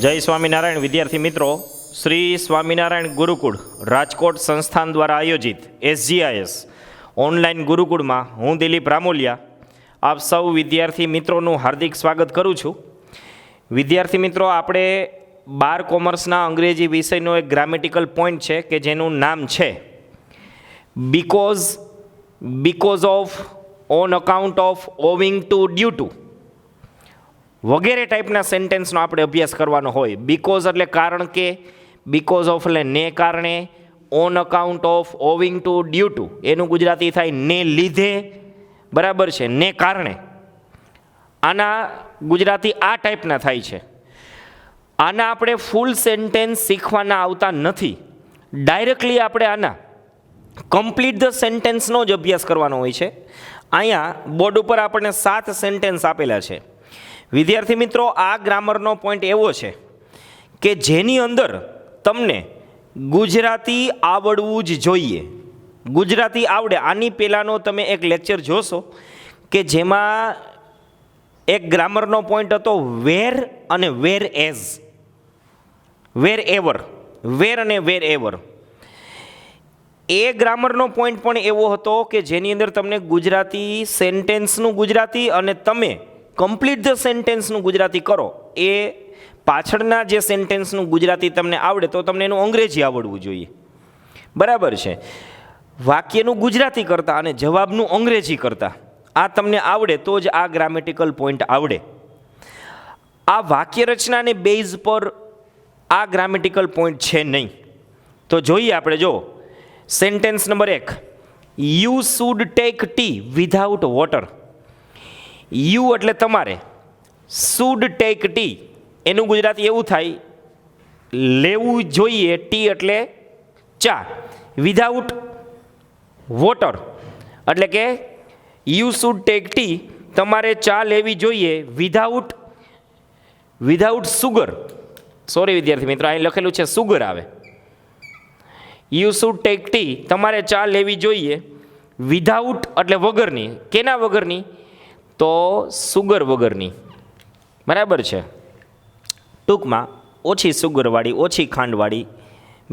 જય સ્વામિનારાયણ વિદ્યાર્થી મિત્રો, શ્રી સ્વામિનારાયણ ગુરુકુળ રાજકોટ સંસ્થાન દ્વારા આયોજિત SGIS ઓનલાઈન ગુરુકુળમાં હું દિલીપ રામોલિયા આપ સૌ વિદ્યાર્થી મિત્રોનું હાર્દિક સ્વાગત કરું છું. વિદ્યાર્થી મિત્રો, આપણે 12 કોમર્સના અંગ્રેજી વિષયનો એક ગ્રામેટિકલ પોઈન્ટ છે કે જેનું નામ છે because of, on account of, owing to, due to વગેરે ટાઈપના સેન્ટેન્સનો આપણે અભ્યાસ કરવાનો હોય. બીકોઝ એટલે કારણ કે, બીકોઝ ઓફ એટલે ને કારણે, on account of, owing to, due to એનું ગુજરાતી થાય ને લીધે, બરાબર છે, ને કારણે. આના ગુજરાતી આ ટાઈપના થાય છે. આના આપણે ફૂલ સેન્ટેન્સ શીખવાના આવતા નથી. ડાયરેક્ટલી આપણે આના કમ્પ્લીટ ધ સેન્ટેન્સનો જ અભ્યાસ કરવાનો હોય છે. અહીંયા બોર્ડ ઉપર આપણને 7 સેન્ટેન્સ આપેલા છે. વિદ્યાર્થી મિત્રો, આ ગ્રામરનો પોઈન્ટ એવો છે કે જેની અંદર તમને ગુજરાતી આવડવું જ જોઈએ. ગુજરાતી આવડે. આની પહેલાંનો તમે એક લેક્ચર જોશો કે જેમાં એક ગ્રામરનો પોઈન્ટ હતો વેર અને વેર એઝ, વેર એવર, વેર અને વેર એવર. એ ગ્રામરનો પોઈન્ટ પણ એવો હતો કે જેની અંદર તમને ગુજરાતી સેન્ટેન્સનું ગુજરાતી અને તમે કમ્પ્લીટ ધ સેન્ટેન્સનું ગુજરાતી કરો, એ પાછળના જે સેન્ટેન્સનું ગુજરાતી તમને આવડે તો તમને એનું અંગ્રેજી આવડવું જોઈએ, બરાબર છે. વાક્યનું ગુજરાતી કરતાં અને જવાબનું અંગ્રેજી કરતાં આ તમને આવડે તો જ આ ગ્રામેટિકલ પોઈન્ટ આવડે. આ વાક્ય રચનાને બેઝ પર આ ગ્રામેટિકલ પોઈન્ટ છે નહીં. તો જોઈએ આપણે. જો sentence number 1, you should take T without water. You એટલે તમારે, શુડ ટેક ટી એનું ગુજરાતી એવું થાય લેવું જોઈએ, ટી એટલે ચા, વિધાઉટ વોટર એટલે કે યુ શુડ ટેક ટી તમારે ચા લેવી જોઈએ વિધાઉટ સુગર. સોરી વિદ્યાર્થી મિત્રો, અહીં લખેલું છે સુગર આવે. યુ શુડ ટેક ટી તમારે ચા લેવી જોઈએ વિધાઉટ એટલે વગરની. કેના વગરની? તો સુગર વગરની, બરાબર છે. ટૂંકમાં ઓછી સુગરવાળી, ઓછી ખાંડવાળી,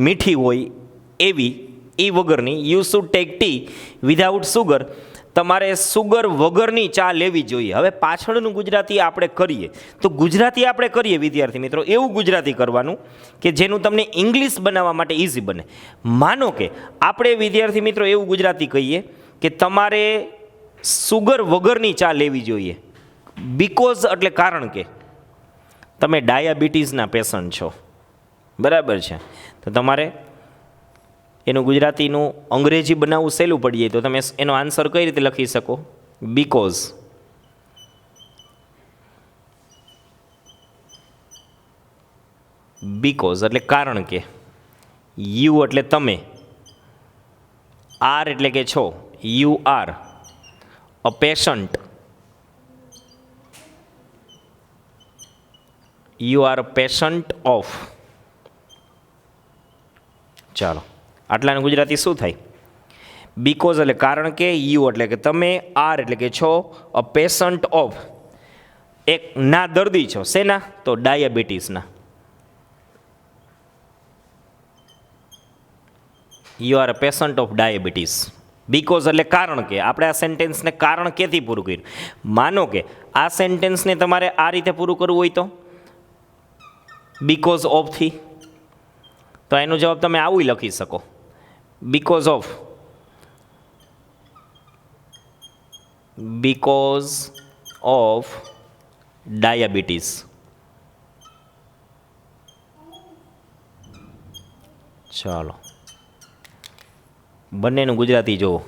મીઠી હોય એવી એ વગરની. You should take T without sugar તમારે સુગર વગરની ચા લેવી જોઈએ. હવે પાછળનું ગુજરાતી આપણે કરીએ તો ગુજરાતી આપણે કરીએ વિદ્યાર્થી મિત્રો એવું ગુજરાતી કરવાનું કે જેનું તમને ઇંગ્લિશ બનાવવા માટે ઇઝી બને. માનો કે આપણે વિદ્યાર્થી મિત્રો એવું ગુજરાતી કહીએ કે તમારે સુગર વગરની ચા લેવી જોઈએ. બીકોઝ એટલે કારણ કે તમે ડાયાબિટીસના પેશન્ટ છો, બરાબર છે. તો તમારે એનું ગુજરાતીનું અંગ્રેજી બનાવવું સહેલું પડી જાય. તો તમે એનો આન્સર કઈ રીતે લખી શકો? બીકોઝ. બીકોઝ એટલે કારણ કે, યુ એટલે તમે, આર એટલે કે છો, you are a patient, you are a patient of. ચાલો, આટલાનું ગુજરાતી શું થાય? બીકોઝ એટલે કારણ કે, યુ એટલે કે તમે, આર એટલે કે છો, અ પેશન્ટ ઓફ એક ના દર્દી છો. શેના? તો ડાયાબિટીસના. You are a patient of diabetes. Because એટલે કારણ કે. આપણે આ સેન્ટેન્સને કારણ કેથી પૂરું કર્યું? માનો કે આ સેન્ટેન્સને તમારે આ રીતે પૂરું કરવું હોય તો બીકોઝ ઓફથી, તો એનો જવાબ તમે આવું લખી શકો, બીકોઝ ઓફ ડાયાબિટીસ. ચાલો, બંનેનું ગુજરાતી જુઓ.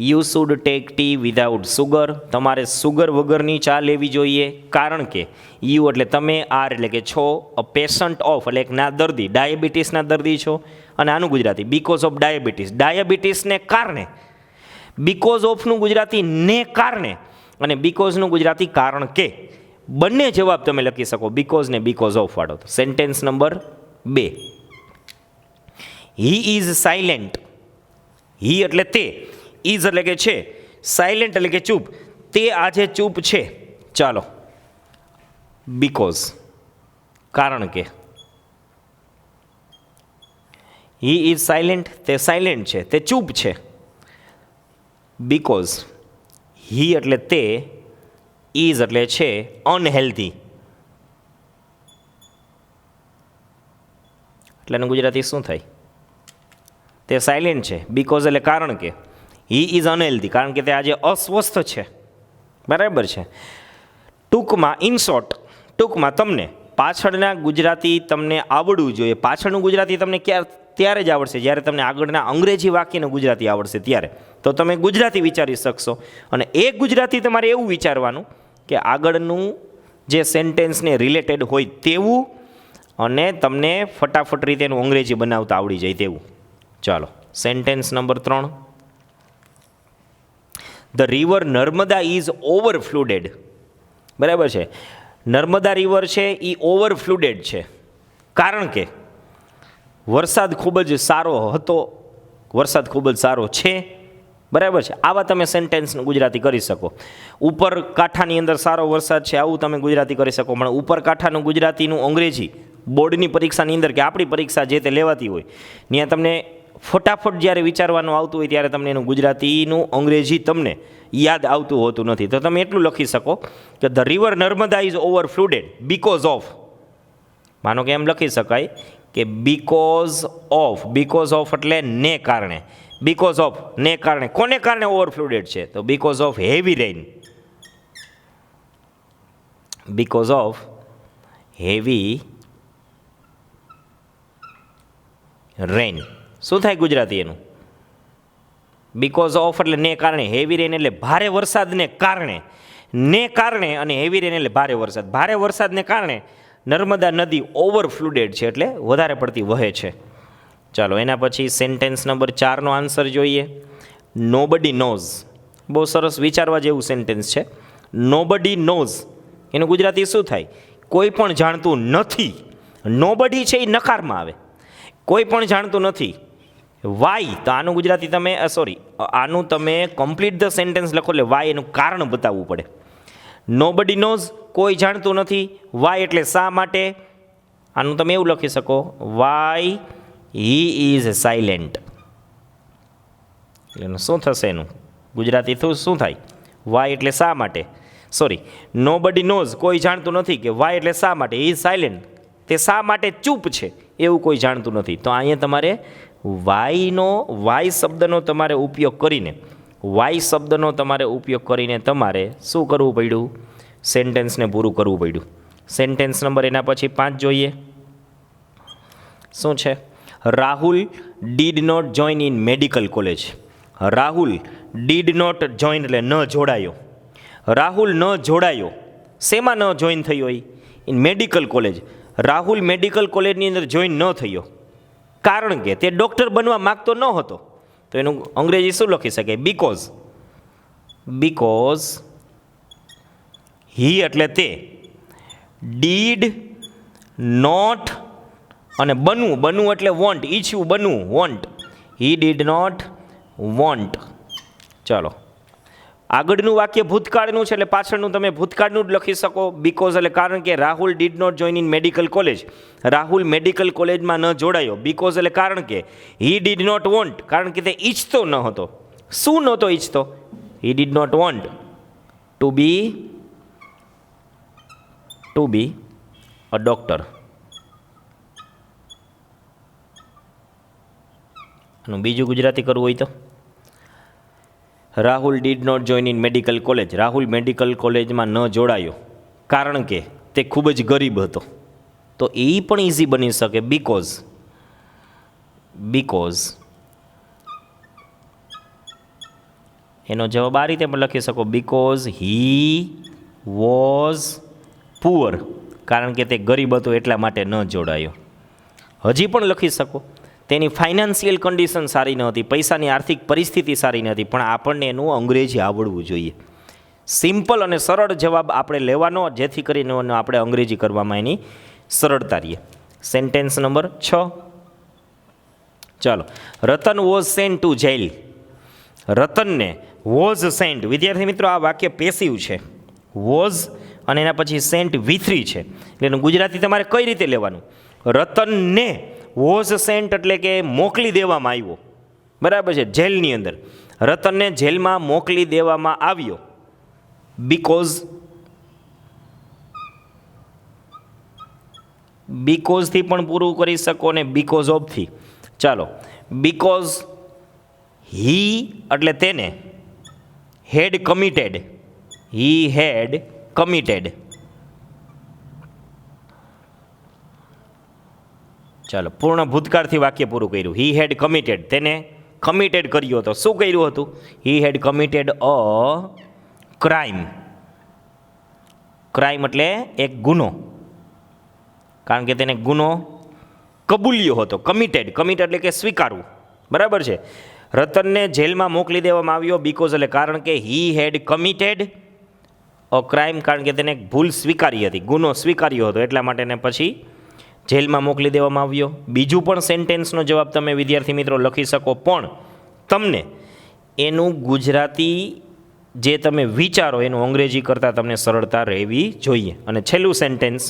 You should take T without sugar તમારે સુગર વગરની ચા લેવી જોઈએ કારણ કે, યુ એટલે તમે, આર એટલે કે છો, અ પેશન્ટ ઓફ એટલે એક ના દર્દી, ડાયાબિટીસના દર્દી છો. અને આનું ગુજરાતી બીકોઝ ઓફ ડાયાબિટીસ, ડાયાબિટીસને કારણે. બીકોઝ ઓફનું ગુજરાતી ને કારણે અને બીકોઝનું ગુજરાતી કારણ કે. બંને જવાબ તમે લખી શકો બીકોઝ ને બીકોઝ ઓફ વાળો. Sentence number 2, he is silent. He એટલે તે, ઇઝ એટલે કે છે, સાયલેન્ટ એટલે કે ચૂપ. તે આજે ચૂપ છે. ચાલો, બીકોઝ કારણ કે હી ઇઝ સાયલેન્ટ, તે સાયલેન્ટ છે, તે ચૂપ છે. બીકોઝ હી એટલે તે, ઇઝ એટલે છે અનહેલ્ધી, એટલે એનું ગુજરાતી શું થાય? તે સાયલેન્ટ છે. બીકોઝ એટલે કારણ કે, હી ઇઝ અનહેલ્ધી કારણ કે તે આજે અસ્વસ્થ છે. બરાબર છે. ટૂંકમાં ઇન શોર્ટ, ટૂંકમાં તમને પાછળના ગુજરાતી તમને આવડવું જોઈએ. પાછળનું ગુજરાતી તમને ત્યારે જ આવડશે જ્યારે તમને આગળના અંગ્રેજી વાક્યનું ગુજરાતી આવડશે ત્યારે તો તમે ગુજરાતી વિચારી શકશો. અને એ ગુજરાતી તમારે એવું વિચારવાનું કે આગળનું જે સેન્ટેન્સને રિલેટેડ હોય તેવું અને તમને ફટાફટ રીતે એનું અંગ્રેજી બનાવતા આવડી જાય તેવું. ચાલો, sentence number 3. The river Narmada is overflooded. બરાબર છે. નર્મદા રિવર છે એ ઓવરફ્લુડેડ છે કારણ કે વરસાદ ખૂબ જ સારો હતો, વરસાદ ખૂબ જ સારો છે. બરાબર છે. આવા તમે સેન્ટેન્સનું ગુજરાતી કરી શકો. ઉપર કાંઠાની અંદર સારો વરસાદ છે આવું તમે ગુજરાતી કરી શકો. પણ ઉપર કાંઠાનું ગુજરાતીનું અંગ્રેજી બોર્ડની પરીક્ષાની અંદર કે આપણી પરીક્ષા જે તે લેવાતી હોય ત્યાં તમને ફટાફટ જ્યારે વિચારવાનું આવતું હોય ત્યારે તમને એનું ગુજરાતીનું અંગ્રેજી તમને યાદ આવતું હોતું નથી. તો તમે એટલું લખી શકો કે the river Narmada is overflooded because of, માનો કે એમ લખી શકાય કે બીકોઝ ઓફ એટલે ને કારણે, બીકોઝ ઓફ ને કારણે, કોને કારણે ઓવરફ્લુડેડ છે? તો because of heavy rain, because of heavy rain. શું થાય ગુજરાતી એનું? બીકોઝ ઓફ એટલે ને કારણે, હેવી રેઇન એટલે ભારે વરસાદને કારણે, ને કારણે અને હેવી રેઇન એટલે ભારે વરસાદ. ભારે વરસાદને કારણે નર્મદા નદી ઓવરફ્લુડેડ છે એટલે વધારે પડતી વહે છે. ચાલો, એના પછી સેન્ટેન્સ નંબર 4નો આન્સર જોઈએ. Nobody knows. બહુ સરસ વિચારવા જેવું સેન્ટેન્સ છે. નોબડી નોઝ એનું ગુજરાતી શું થાય? કોઈ પણ જાણતું નથી. નોબડી છે એ નકારમાં આવે, કોઈ પણ જાણતું નથી. વાય, તો આનું ગુજરાતી તમે આનું તમે કમ્પ્લીટ ધ સેન્ટેન્સ લખો એટલે વાય એનું કારણ બતાવવું પડે. નોબડી નોઝ કોઈ જાણતું નથી. વાય એટલે શા માટે. આનું તમે એવું લખી શકો વાય હી ઇઝ સાયલેન્ટ. એનું શું થશે? એનું ગુજરાતી શું થાય? વાય એટલે શા માટે. નોબડી નોઝ કોઈ જાણતું નથી કે વાય એટલે શા માટે. હી ઇઝ સાયલેન્ટ, તે શા માટે ચૂપ છે એવું કોઈ જાણતું નથી. તો અહીંયા તમારે વાય શબ્દનો તમારે ઉપયોગ કરીને તમારે શું કરવું પડ્યું? સેન્ટેન્સને પૂરું કરવું પડ્યું. સેન્ટેન્સ નંબર એના પછી 5 જોઈએ. શું છે? Rahul did not join in medical college. Rahul did not join એટલે ન જોડાયો. રાહુલ ન જોડાયો. શેમાં ન જોઈન થયો હોય? In medical college. Rahul medical કોલેજની અંદર જોઈન ન થયો કારણ કે તે ડૉક્ટર બનવા માગતો ન હતો. તો એનું અંગ્રેજી શું લખી શકાય? બીકોઝ હી એટલે તે, ડીડ નોટ અને બનવું એટલે વોન્ટ, ઈચ્છવું, બનવું want. He did not want. ચાલો, આગળનું વાક્ય ભૂતકાળનું છે એટલે પાછળનું તમે ભૂતકાળનું જ લખી શકો. બીકોઝ એટલે કારણ કે Rahul did not join in medical college. Rahul medical કોલેજમાં ન જોડાયો. બીકોઝ એટલે કારણ કે હી ડીડ નોટ વોન્ટ કારણ કે તે ઈચ્છતો ન હતો. શું નહોતો ઈચ્છતો? He did not want to be a doctor. આનું બીજું ગુજરાતી કરવું હોય તો Rahul did not join in medical college. Rahul medical કોલેજમાં ન જોડાયો કારણ કે તે ખૂબ જ ગરીબ હતો. તો એ પણ ઇઝી બની શકે બીકોઝ એનો જવાબ આ રીતે પણ લખી શકો બીકોઝ હી વોઝ પુઅર કારણ કે તે ગરીબ હતો એટલા માટે ન જોડાયો. હજી પણ લખી શકો તેની ફાઇનાન્શિયલ કન્ડિશન સારી ન હતી, પૈસાની આર્થિક પરિસ્થિતિ સારી ન હતી, પણ આપણને એનું અંગ્રેજી આવડવું જોઈએ. સિમ્પલ અને સરળ જવાબ આપણે લેવાનો જેથી કરીને આપણે અંગ્રેજી કરવામાં એની સરળતા રહીએ. Sentence number 6. ચાલો, Ratan was sent to jail. રતનને વોઝ સેન્ટ. વિદ્યાર્થી મિત્રો, આ વાક્ય પેસિવ છે. વોઝ અને એના પછી સેન્ટ V3 છે. એટલે એનું ગુજરાતી તમારે કઈ રીતે લેવાનું? રતનને વોઝ સેન્ટ એટલે કે મોકલી દેવામાં આવ્યો, બરાબર છે, જેલની અંદર. રતનને જેલમાં મોકલી દેવામાં આવ્યો બીકોઝથી પણ પૂરું કરી શકો ને બીકોઝ ઓફથી. ચાલો, બીકોઝ હી એટલે તેને, હેડ કમિટેડ, હી હેડ કમિટેડ. ચાલો, પૂર્ણ ભૂતકાળથી વાક્ય પૂરું કર્યું. હી હેડ કમિટેડ, તેને કમિટેડ કર્યો હતો. શું કર્યું હતું? હી હેડ કમિટેડ અ ક્રાઇમ. ક્રાઇમ એટલે એક ગુનો, કારણ કે તેને ગુનો કબૂલ્યો હતો. કમિટેડ, કમિટેડ એટલે કે સ્વીકારવું, બરાબર છે. રતનને જેલમાં મોકલી દેવામાં આવ્યો બીકોઝ એટલે કારણ કે હી હેડ કમિટેડ અ ક્રાઇમ, કારણ કે તેને એક ભૂલ સ્વીકારી હતી, ગુનો સ્વીકાર્યો હતો, એટલા માટે પછી જેલમાં મોકલી દેવામાં આવ્યો. બીજું પણ સેન્ટેન્સનો જવાબ તમે વિદ્યાર્થી મિત્રો લખી શકો, પણ તમને એનું ગુજરાતી જે તમે વિચારો એનું અંગ્રેજી કરતાં તમને સરળતા રહેવી જોઈએ. અને છેલ્લું sentence,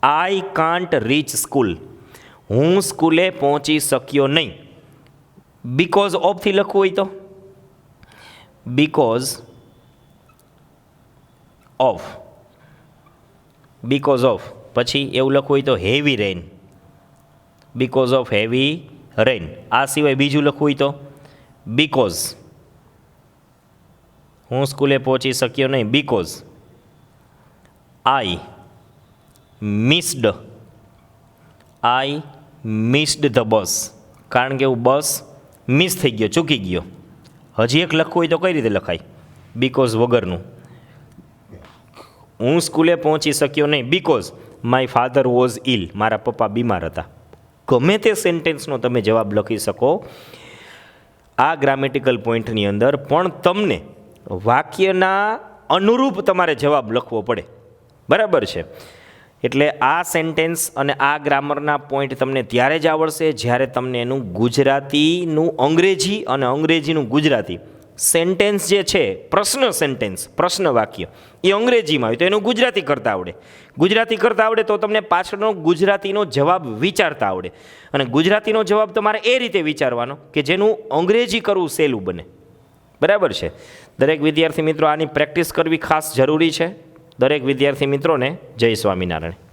I can't reach school, હું સ્કૂલે પહોંચી શક્યો નહીં. બીકોઝ ઓફથી લખવું હોય તો બીકોઝ ઓફ, બીકોઝ ઓફ. પછી એવું લખવું હોય તો heavy rain, because of heavy rain. આ સિવાય બીજું લખવું હોય તો બીકોઝ હું સ્કૂલે પહોંચી શક્યો નહીં, because I missed the bus, કારણ કે હું બસ મિસ થઈ ગયો, ચૂકી ગયો. હજી એક લખવું હોય તો કઈ રીતે લખાય? બીકોઝ વગરનું. હું સ્કૂલે પહોંચી શક્યો નહીં બીકોઝ માય ફાધર વોઝ ઇલ, મારા પપ્પા બીમાર હતા. ગમે તે સેન્ટેન્સનો તમે જવાબ લખી શકો આ ગ્રામેટિકલ પોઈન્ટની અંદર, પણ તમને વાક્યના અનુરૂપ તમારે જવાબ લખવો પડે, બરાબર છે. એટલે આ સેન્ટેન્સ અને આ ગ્રામરના પોઈન્ટ તમને ત્યારે જ આવડશે જ્યારે તમને એનું ગુજરાતીનું અંગ્રેજી અને અંગ્રેજીનું ગુજરાતી સેન્ટેન્સ જે છે, પ્રશ્ન સેન્ટેન્સ, પ્રશ્ન વાક્ય, એ અંગ્રેજીમાં હોય તો એનું ગુજરાતી કરતાં આવડે. ગુજરાતી કરતાં આવડે તો તમને પાછળનો ગુજરાતીનો જવાબ વિચારતા આવડે. અને ગુજરાતીનો જવાબ તમારે એ રીતે વિચારવાનો કે જેનું અંગ્રેજી કરવું સહેલું બને, બરાબર છે. દરેક વિદ્યાર્થી મિત્રો આની પ્રેક્ટિસ કરવી ખાસ જરૂરી છે. દરેક વિદ્યાર્થી મિત્રોને જય સ્વામિનારાયણ.